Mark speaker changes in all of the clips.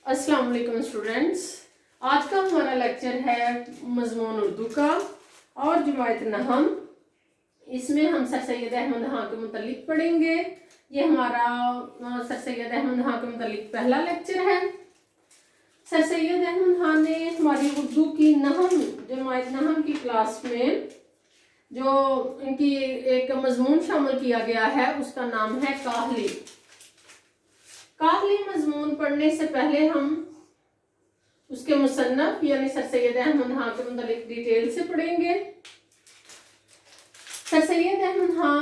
Speaker 1: अस्सलाम वालेकुम स्टूडेंट्स। आज का हमारा लेक्चर है मज़मून उर्दू का और जमायत नहम। इसमें हम सर सैयद अहमद खां के मुतल्लिक पढ़ेंगे। ये हमारा सर सैयद अहमद खां के मुतल्लिक पहला लेक्चर है। सर सैयद अहमद खां ने हमारी उर्दू की नहम जमायत नहम की क्लास में जो इनकी एक मजमून शामिल किया गया है उसका नाम है काहली। काहली मजमून पढ़ने से पहले हम उसके मुसन्नफ यानी सर सैयद अहमद खां के मुतालिक डिटेल से पढ़ेंगे। सर सैयद अहमद खां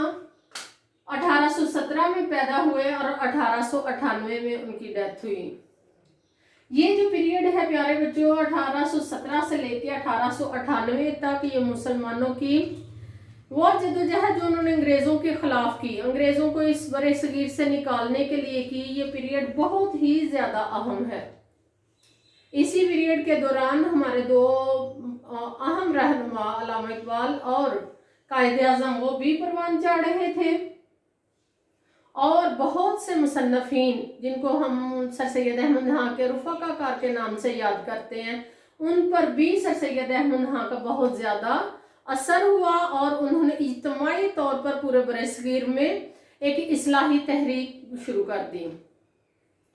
Speaker 1: 1817 में पैदा हुए और 1898 में उनकी डेथ हुई। ये जो पीरियड है प्यारे बच्चों 1817 से लेकर 1898 तक ये मुसलमानों की वो जद्दोजहद जो उन्होंने अंग्रेज़ों के ख़िलाफ़ की, अंग्रेज़ों को इस बड़े सगीर से निकालने के लिए की, ये पीरियड बहुत ही ज़्यादा अहम है। इसी पीरियड के दौरान हमारे दो अहम रहनुमा अल्लामा इकबाल और कायदे आज़म वो भी परवान चढ़ रहे थे और बहुत से मुसन्नफ़ीन जिनको हम सर सैयद अहमद खां के रुफ़क़ाकार के नाम से याद करते हैं उन पर भी सर सैयद अहमद खां का बहुत ज़्यादा असर हुआ और उन्होंने इज्तिमाई तौर पर पूरे बरसगीर में एक इस्लाही तहरीक शुरू कर दी।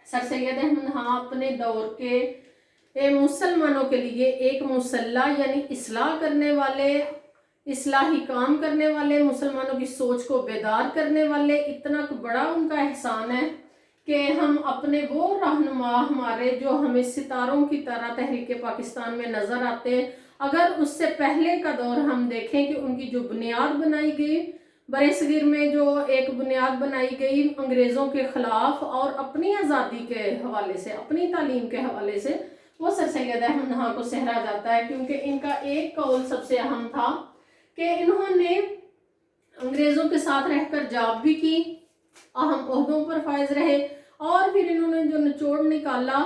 Speaker 1: सर सैयद अहमद खां अपने दौर के मुसलमानों के लिए एक मुसल्ला यानी इस्लाह करने वाले, इस्लाही काम करने वाले, मुसलमानों की सोच को बेदार करने वाले, इतना बड़ा उनका एहसान है कि हम अपने वो रहनुमा हमारे जो हमें सितारों की तरह तहरीक पाकिस्तान में नज़र आते हैं, अगर उससे पहले का दौर हम देखें कि उनकी जो बुनियाद बनाई गई बरसगीर में, जो एक बुनियाद बनाई गई अंग्रेज़ों के ख़िलाफ़ और अपनी आज़ादी के हवाले से, अपनी तालीम के हवाले से, वो सर सैयद अहमद खां को सहरा जाता है क्योंकि इनका एक कौल सबसे अहम था कि इन्होंने अंग्रेज़ों के साथ रहकर जॉब भी की, अहम ओहदों पर फायज रहे और फिर इन्होंने जो निचोड़ निकाला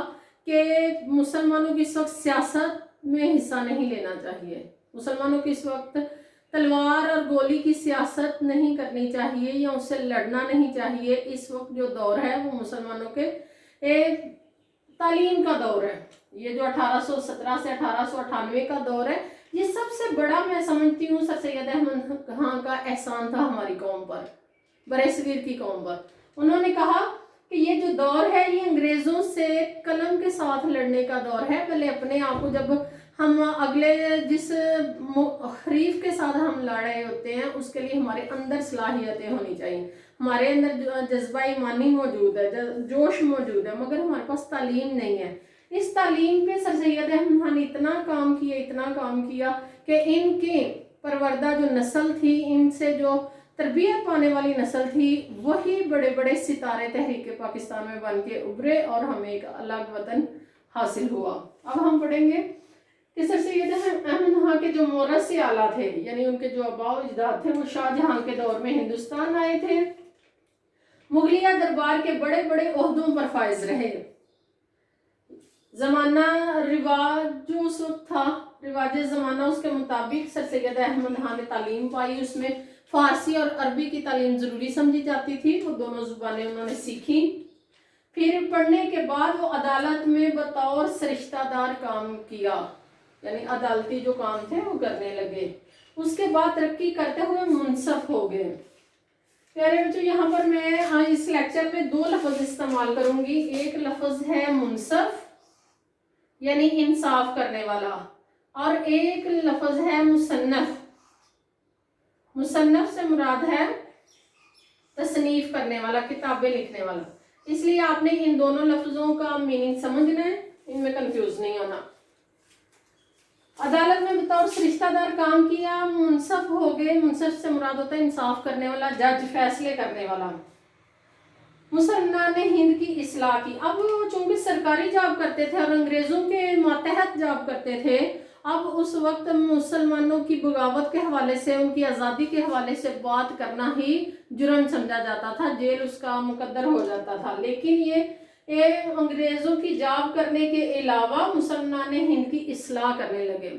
Speaker 1: कि मुसलमानों की इस वक्त सियासत में हिस्सा नहीं लेना चाहिए, मुसलमानों की इस वक्त तलवार और गोली की सियासत नहीं करनी चाहिए या उससे लड़ना नहीं चाहिए। इस वक्त जो दौर है वो मुसलमानों के तालीम का दौर है। ये जो 1817 से 1898 का दौर है, ये सबसे बड़ा मैं समझती हूँ सर सैयद अहमद खां का एहसान था हमारी कौम पर, बरसगीर की कौम पर। उन्होंने कहा कि ये जो दौर है ये अंग्रेज़ों से कलम के साथ लड़ने का दौर है। पहले अपने आप को, जब हम अगले जिस खरीफ के साथ हम लड़ रहे होते हैं उसके लिए हमारे अंदर सलाहियतें होनी चाहिए, हमारे अंदर जज्बा ईमानी मौजूद है, जोश मौजूद है, मगर हमारे पास तालीम नहीं है। इस तालीम पे सर सैयद अहमद खान ने इतना काम किया, इतना काम किया कि इनके परवरदा जो नस्ल थी, इनसे जो तरबियत पाने वाली नस्ल थी, वही बड़े बड़े सितारे तहरीक पाकिस्तान में बन के उभरे और हमें एक अलग वतन हासिल हुआ। अब हम पढ़ेंगे कि सर सैयद अहमद खां के जो मोरसी आला थे यानी उनके जो आबाओ अजदाद थे वो शाहजहां के दौर में हिंदुस्तान आए थे, मुगलिया दरबार के बड़े बड़े ओहदों पर फायज रहे। जमाना रिवाज जो उस वक्त था, रिवाज ज़माना, उसके मुताबिक सर सैयद अहमद खां ने तालीम पाई। उसमें फ़ारसी और अरबी की तालीम ज़रूरी समझी जाती थी, वो दोनों ज़ुबानें उन्होंने सीखी। फिर पढ़ने के बाद वो अदालत में बतौर सरिश्तादार काम किया, यानी अदालती जो काम थे वो करने लगे। उसके बाद तरक्की करते हुए मुनसफ हो गए। प्यारे बच्चों, यहाँ पर मैं इस लेक्चर में दो लफ्ज़ इस्तेमाल करूँगी। एक लफ्ज़ है मुनसफ यानी इंसाफ करने वाला, और एक लफ्ज़ है मुसन्नफ। मुसन्नफ से मुराद है तसनीफ करने वाला, किताबें लिखने वाला। इसलिए आपने इन दोनों लफ्ज़ों का मीनिंग समझना है, इनमें कंफ्यूज नहीं होना। अदालत में बतौर सरिश्तादार काम किया, मुनसफ हो गए। मुनसफ से मुराद होता है इंसाफ करने वाला, जज, फैसले करने वाला। मुसलमान ने हिंद की इस्लाह की। अब चूंकि सरकारी जॉब करते थे और अंग्रेज़ों के मातहत जॉब करते थे, अब उस वक्त मुसलमानों की बगावत के हवाले से, उनकी आज़ादी के हवाले से बात करना ही जुर्म समझा जाता था, जेल उसका मुकद्दर हो जाता था। लेकिन ये अंग्रेज़ों की जॉब करने के अलावा मुसलमान हिंद की इस्लाह करने लगे,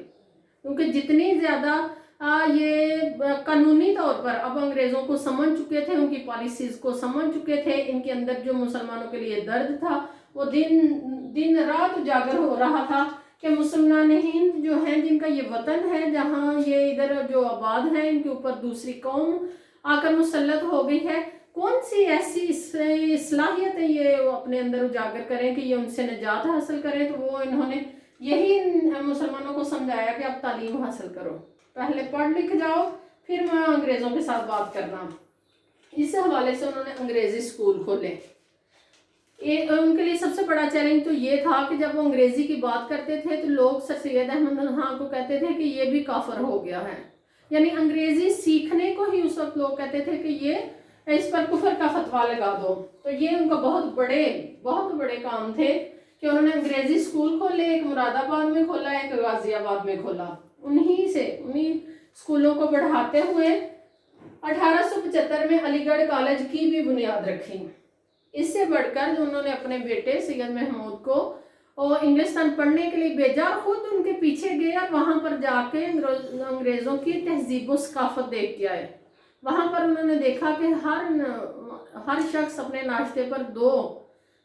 Speaker 1: क्योंकि जितनी ज़्यादा ये कानूनी तौर पर अब अंग्रेज़ों को समझ चुके थे, उनकी पॉलिसीज़ को समझ चुके थे, इनके अंदर जो मुसलमानों के लिए दर्द था वो दिन रात उजागर हो रहा था कि मुसलमान हिंद जो हैं, जिनका ये वतन है, जहाँ ये इधर जो आबाद हैं, इनके ऊपर दूसरी कौम आकर मुसल्लत हो गई है, कौन सी ऐसी सलाहियत है ये वो अपने अंदर उजागर करें कि ये उनसे निजात हासिल करें। तो वो इन्होंने यही मुसलमानों को समझाया कि आप तालीम हासिल करो, पहले पढ़ लिख जाओ, फिर मैं अंग्रेज़ों के साथ बात करना। इस हवाले से उन्होंने अंग्रेज़ी स्कूल खोले। उनके लिए सबसे बड़ा चैलेंज तो ये था कि जब वो अंग्रेज़ी की बात करते थे तो लोग सर सैयद अहमद खान को कहते थे कि ये भी काफिर हो गया है, यानी अंग्रेज़ी सीखने को ही उस वक्त लोग कहते थे कि ये इस पर कुफर का फतवा लगा दो। तो ये उनका बहुत बड़े काम थे कि उन्होंने अंग्रेज़ी स्कूल खोले, एक मुरादाबाद में खोला, एक गाजियाबाद में खोला। उन्हीं स्कूलों को बढ़ाते हुए 1875 में अलीगढ़ कॉलेज की भी बुनियाद रखी। इससे बढ़कर जो उन्होंने अपने बेटे सैयद महमूद को और इंग्लिस्तान पढ़ने के लिए भेजा, खुद उनके पीछे गए और वहाँ पर जाके अंग्रेज़ों की तहजीब व सकाफत देख के आए। वहाँ पर उन्होंने देखा कि हर शख्स अपने नाश्ते पर दो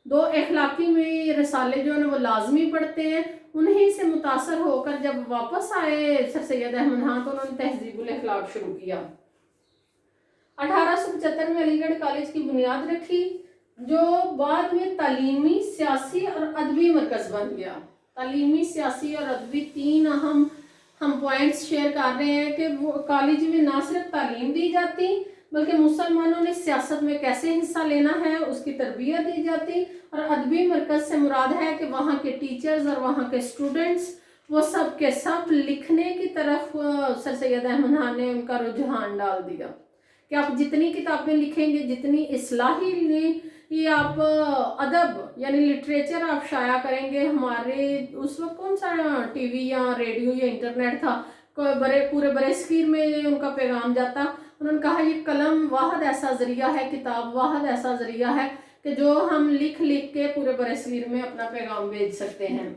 Speaker 1: अखलाकी में रसाले जो है वो लाजमी पढ़ते हैं। उन्हीं से मुतासर होकर जब वापस आए सर सैयद अहमद खान तो उन्होंने तहजीबुल अखलाक शुरू किया। 1875 में अलीगढ़ कॉलेज की बुनियाद रखी, जो बाद में तालीमी, सियासी और अदबी मरकज़ बन गया। तालीमी, सियासी और अदबी तीन अहम हम पॉइंट्स शेयर कर रहे हैं कि वो कॉलेज में ना सिर्फ तालीम दी जाती बल्कि मुसलमानों ने सियासत में कैसे हिस्सा लेना है उसकी तरबियत दी जाती। और अदबी मरकज़ से मुराद है कि वहाँ के टीचर्स और वहाँ के स्टूडेंट्स वो सब के सब लिखने की तरफ सर सैयद अहमद खान ने उनका रुझान डाल दिया कि आप जितनी किताबें लिखेंगे, जितनी इस्लाही ये आप अदब यानी लिटरेचर आप शाया करेंगे। हमारे उस वक्त कौन सा टीवी या रेडियो या इंटरनेट था, पूरे बड़े सगीर में उनका पैगाम जाता। उन्होंने कहा ये कलम वाहद ऐसा ज़रिया है, किताब वाहद ऐसा ज़रिया है कि जो हम लिख के पूरे बड़े सगीर में अपना पैगाम भेज सकते हैं।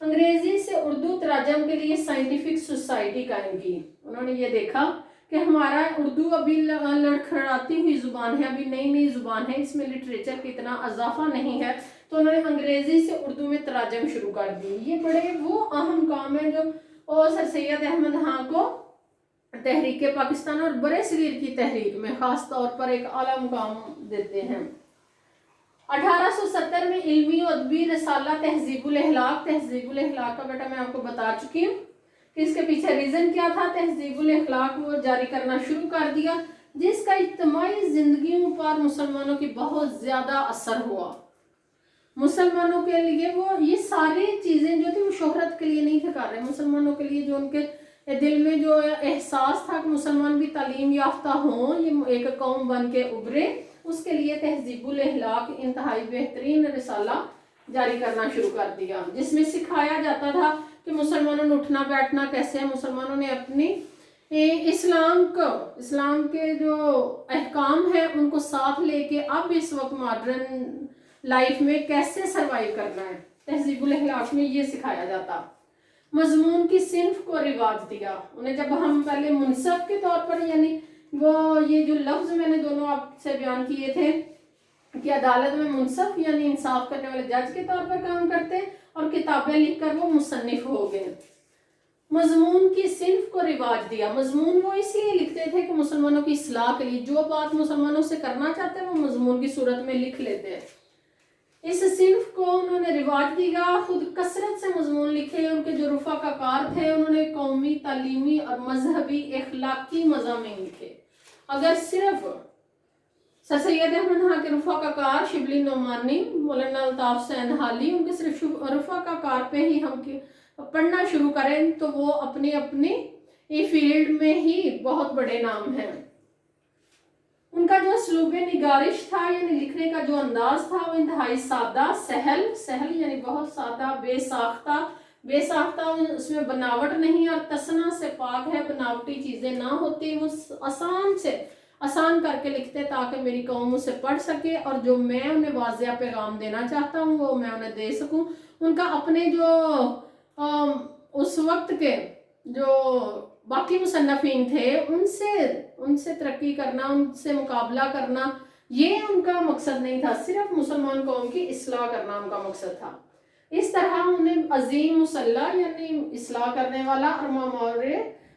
Speaker 1: अंग्रेज़ी से उर्दू तराजम के लिए साइंटिफिक सोसाइटी कायम की। उन्होंने ये देखा कि हमारा उर्दू अभी लड़खड़ाती हुई ज़ुबान है, अभी नई ज़ुबान है, इसमें लिटरेचर का इतना इजाफा नहीं है, तो उन्होंने अंग्रेज़ी से उर्दू में तराजम शुरू कर दी। ये बड़े वो अहम काम है जो और सर सैयद अहमद खान को तहरीक पाकिस्तान और बड़े सगीर की तहरीक में ख़ास तौर पर एक आला मुकाम देते हैं। 1870 में इल्मी और अदबी रसाला तहजीबुल अखलाक का बेटा मैं आपको बता चुकी हूँ कि इसके पीछे रीज़न क्या था। तहजीबुल अखलाक वो जारी करना शुरू कर दिया, जिसका इज्तिमाई ज़िंदगियों पर मुसलमानों की बहुत ज़्यादा असर हुआ। मुसलमानों के लिए वो ये सारी चीज़ें जो थी वो शोहरत के लिए नहीं थे कर रहे, मुसलमानों के लिए जो उनके दिल में जो एहसास था कि मुसलमान भी तालीम याफ्ता हों, ये एक कौम बन के उभरे, उसके लिए तहजीबुल अखलाक इंतहाई बेहतरीन रिसाला जारी करना शुरू कर दिया, जिसमें सिखाया जाता था कि मुसलमानों ने उठना बैठना कैसे है, मुसलमानों ने अपनी इस्लाम के जो अहकाम है उनको साथ लेके अब इस वक्त मॉडर्न लाइफ में कैसे सरवाइव करना है। तहजीबुल अखलाक में ये सिखाया जाता। मजमून की सिन्फ को रिवाज दिया उन्हें। जब हम पहले मुनसफ के तौर पर यानी वो ये जो लफ्ज़ मैंने दोनों आपसे बयान किए थे कि अदालत में मुनसफ यानी इंसाफ करने वाले जज के तौर पर काम करते और किताबें लिखकर वो मुसन्निफ हो गए। मजमून की सिन्फ को रिवाज दिया। मजमून वो इसलिए लिखते थे कि मुसलमानों की इस्लाह के लिए जो बात मुसलमानों से करना चाहते हैं वो मजमून की सूरत में लिख लेते हैं। इस सिन्फ को उन्होंने रिवाज दिया, खुद कसरत से मजमून लिखे। उनके जो रफ़ाकार थे उन्होंने कौमी, तालीमी और मजहबी अखलाकी मज़ामीन लिखे। अगर सिर्फ सर सैयद अहमद खान के रफ़ाकार शिबली नोमानी, मौलाना अल्ताफ़ हुसैन हाली, उनके सिर्फ रफ़ाकार पे ही हम पढ़ना शुरू करें तो वो अपने अपने फील्ड में ही बहुत बड़े नाम हैं। उनका जो असलूब निगारिश था यानी लिखने का जो अंदाज था वो इंतहाई सादा, सहल यानी बहुत सादा, बेसाख्ता उसमें बनावट नहीं और तसना से पाक है, बनावटी चीज़ें ना होती। वो आसान करके लिखते ताकि मेरी कौम उसे पढ़ सके और जो मैं उन्हें वाज़िया पैगाम देना चाहता हूँ वो मैं उन्हें दे सकूँ। उनका अपने जो उस वक्त के जो बाकी मुसन्नफ़ीन थे उनसे तरक्की करना, उनसे मुकाबला करना یہ ان کا مقصد نہیں تھا، صرف مسلمان قوم کی اصلاح کرنا ان کا مقصد تھا۔ اس طرح انہیں عظیم مسلح یعنی اصلاح کرنے والا اور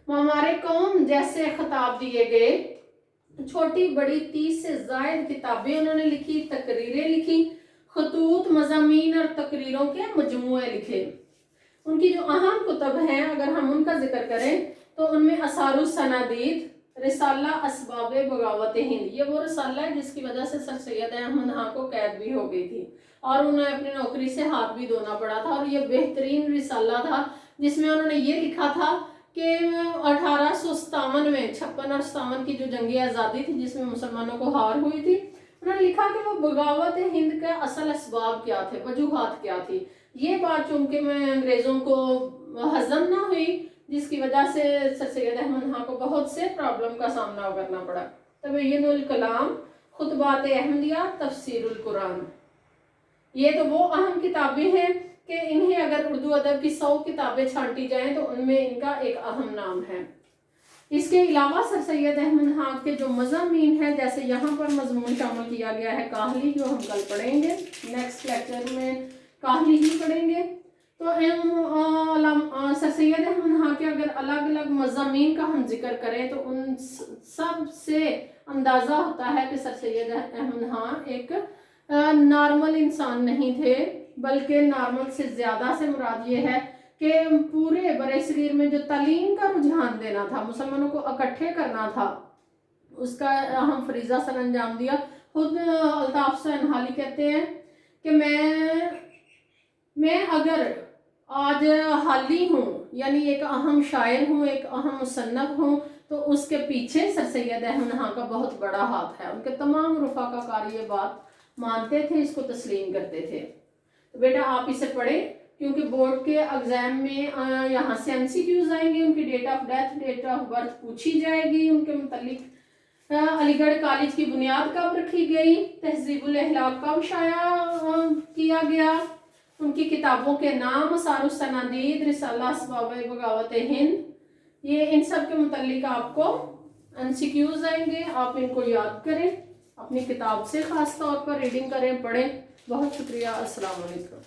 Speaker 1: معمار قوم جیسے خطاب دیے گئے۔ چھوٹی بڑی 30 سے زائد کتابیں انہوں نے لکھی، تقریریں لکھی، خطوط، مضامین اور تقریروں کے مجموعے لکھے۔ ان کی جو اہم کتب ہیں اگر ہم ان کا ذکر کریں تو ان میں اثار السنادید، رسالہ اسباب بغاوت ہند، یہ وہ رسالہ ہے جس کی وجہ سے سر سید احمد خان کو قید بھی ہو گئی تھی اور انہیں اپنی نوکری سے ہاتھ بھی دھونا پڑا تھا، اور یہ بہترین رسالہ تھا جس میں انہوں نے یہ لکھا تھا کہ 1857 میں 56 اور 57 کی جو جنگ آزادی تھی جس میں مسلمانوں کو ہار ہوئی تھی، انہوں نے لکھا کہ وہ بغاوت ہند کا اصل اسباب کیا تھے، وجوہات کیا تھی۔ یہ بات چونکہ میں انگریزوں کو ہضم نہ ہوئی جس کی وجہ سے سر سید احمد خان کو بہت سے پرابلم کا سامنا کرنا پڑا۔ تبین الکلام، خطبات احمدیہ، تفسیر القرآن، یہ تو وہ اہم کتابیں ہیں کہ انہیں اگر اردو ادب کی 100 کتابیں چھانٹی جائیں تو ان میں ان کا ایک اہم نام ہے۔ اس کے علاوہ سر سید احمد خان کے جو مضامین ہیں، جیسے یہاں پر مضمون شامل کیا گیا ہے کاہلی، جو ہم کل پڑھیں گے، نیکسٹ لیکچر میں کاہلی ہی پڑھیں گے، تو سر سید احمد خان کے اگر الگ الگ مضامین کا ہم ذکر کریں تو ان سب سے اندازہ ہوتا ہے کہ سر سید احمد خان ایک نارمل انسان نہیں تھے، بلکہ نارمل سے زیادہ سے مراد یہ ہے کہ پورے برصغیر میں جو تعلیم کا رجحان دینا تھا، مسلمانوں کو اکٹھے کرنا تھا، اس کا اہم فریضہ سر انجام دیا۔ خود الطاف سنہالی کہتے ہیں کہ میں اگر آج حالی ہوں، یعنی ایک اہم شاعر ہوں، ایک اہم مصنف ہوں، تو اس کے پیچھے سر سید احمد خان کا بہت بڑا ہاتھ ہے۔ ان کے تمام رفقا کار یہ بات مانتے تھے، اس کو تسلیم کرتے تھے۔ تو بیٹا آپ اسے پڑھیں کیونکہ بورڈ کے ایگزام میں یہاں سے MCQs آئیں گے، ان کی date of death, date of birth پوچھی جائے گی، ان کے متعلق علی گڑھ کالج کی بنیاد کب رکھی گئی، تہذیب الاخلاق کب شائع کیا گیا، ان کی کتابوں کے نام، اثار السنادید، رسالہ اسباب بغاوت ہند، یہ ان سب کے متعلق آپ کو MCQs آئیں گے، آپ ان کو یاد کریں، اپنی کتاب سے خاص طور پر ریڈنگ کریں، پڑھیں۔ بہت شکریہ، السلام علیکم۔